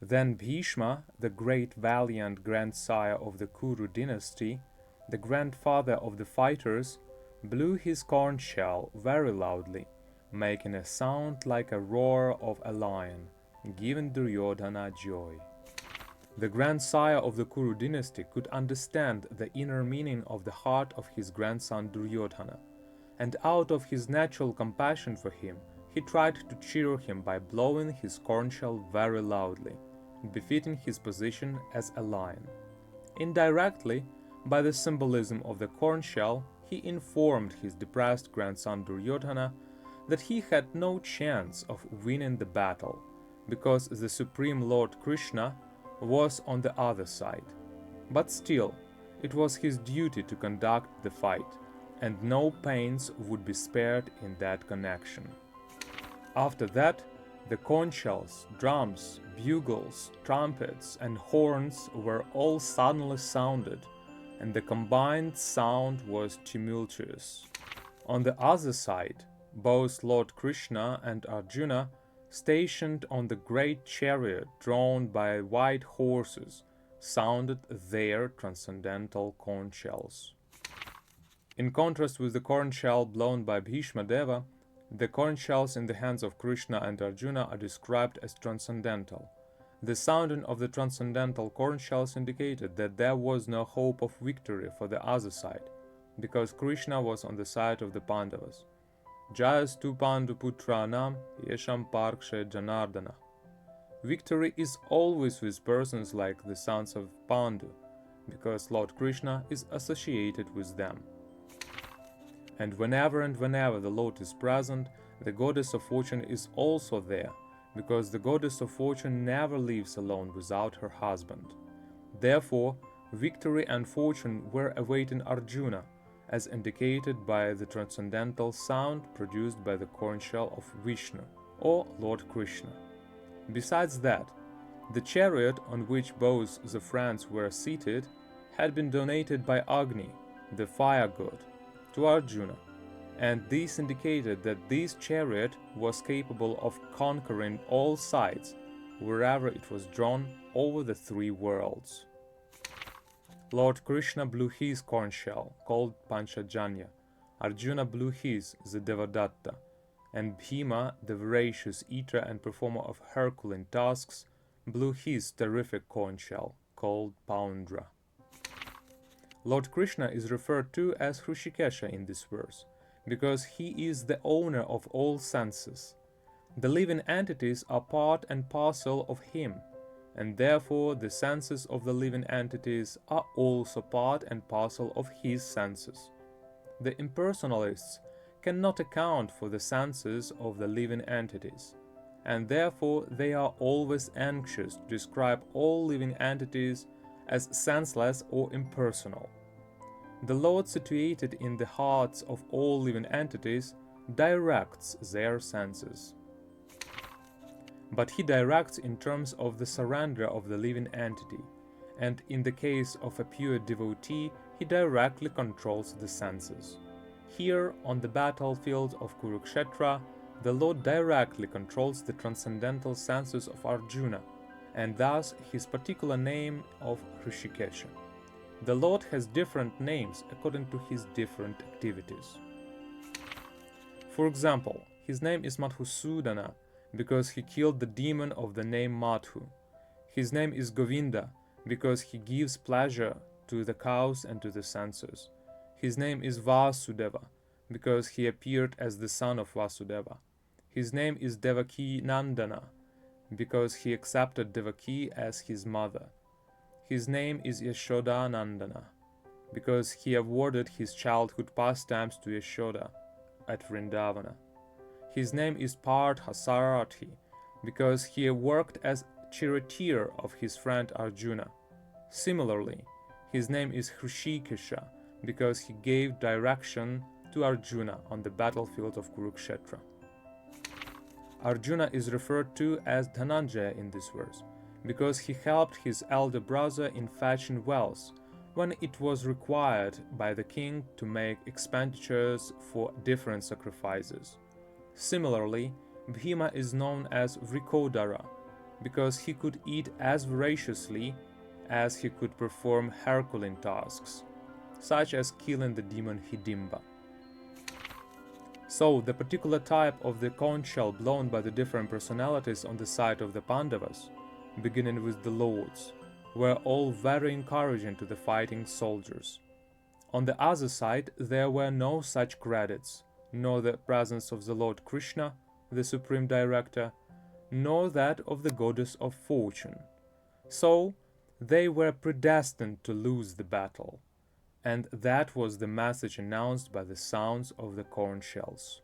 Then Bhishma, the great valiant grandsire of the Kuru dynasty, the grandfather of the fighters, blew his conch shell very loudly, making a sound like a roar of a lion, giving Duryodhana joy. The grandsire of the Kuru dynasty could understand the inner meaning of the heart of his grandson Duryodhana, and out of his natural compassion for him, he tried to cheer him by blowing his conch shell very loudly, befitting his position as a lion. Indirectly, by the symbolism of the conch shell, he informed his depressed grandson Duryodhana that he had no chance of winning the battle, because the Supreme Lord Krishna was on the other side. But still, it was his duty to conduct the fight, and no pains would be spared in that connection. After that, the conch shells, drums, bugles, trumpets, and horns were all suddenly sounded, and the combined sound was tumultuous. On the other side, both Lord Krishna and Arjuna, stationed on the great chariot drawn by white horses, sounded their transcendental conch shells. In contrast with the conch shell blown by Bhishma Deva, the conch shells in the hands of Krishna and Arjuna are described as transcendental. The sounding of the transcendental conch shells indicated that there was no hope of victory for the other side, because Krishna was on the side of the Pandavas. Jayastu Pandu Putranam Yesham Parkshe Janardana. Victory is always with persons like the sons of Pandu, because Lord Krishna is associated with them. And whenever the Lord is present, the goddess of fortune is also there, because the goddess of fortune never lives alone without her husband. Therefore, victory and fortune were awaiting Arjuna, as indicated by the transcendental sound produced by the conch shell of Vishnu, or Lord Krishna. Besides that, the chariot on which both the friends were seated had been donated by Agni, the fire god, to Arjuna, and this indicated that this chariot was capable of conquering all sides wherever it was drawn over the three worlds. Lord Krishna blew his conch shell, called Panchajanya, Arjuna blew his, the Devadatta, and Bhima, the voracious eater and performer of Herculean tasks, blew his terrific conch shell, called Paundra. Lord Krishna is referred to as Hrishikesha in this verse, because he is the owner of all senses. The living entities are part and parcel of him, and therefore the senses of the living entities are also part and parcel of his senses. The impersonalists cannot account for the senses of the living entities, and therefore they are always anxious to describe all living entities as senseless or impersonal. The Lord, situated in the hearts of all living entities, directs their senses. But he directs in terms of the surrender of the living entity, and in the case of a pure devotee, he directly controls the senses. Here, on the battlefield of Kurukshetra, the Lord directly controls the transcendental senses of Arjuna, and thus his particular name of Hrishikesha. The Lord has different names according to his different activities. For example, his name is Madhusudana because he killed the demon of the name Madhu. His name is Govinda because he gives pleasure to the cows and to the senses. His name is Vasudeva because he appeared as the son of Vasudeva. His name is Devaki Nandana because he accepted Devaki as his mother. His name is Yashoda Nandana because he awarded his childhood pastimes to Yashoda at Vrindavana. His name is Partha because he worked as charioteer of his friend Arjuna. Similarly, his name is Hrishikesha because he gave direction to Arjuna on the battlefield of Kurukshetra. Arjuna is referred to as Dhananjaya in this verse because he helped his elder brother in fetching wealth when it was required by the king to make expenditures for different sacrifices. Similarly, Bhima is known as Vrikodara because he could eat as voraciously as he could perform Herculean tasks, such as killing the demon Hidimba. So, the particular type of the conch shell blown by the different personalities on the side of the Pandavas, beginning with the lords, were all very encouraging to the fighting soldiers. On the other side, there were no such credits, nor the presence of the Lord Krishna, the Supreme Director, nor that of the Goddess of Fortune. So, they were predestined to lose the battle, and that was the message announced by the sounds of the conch shells.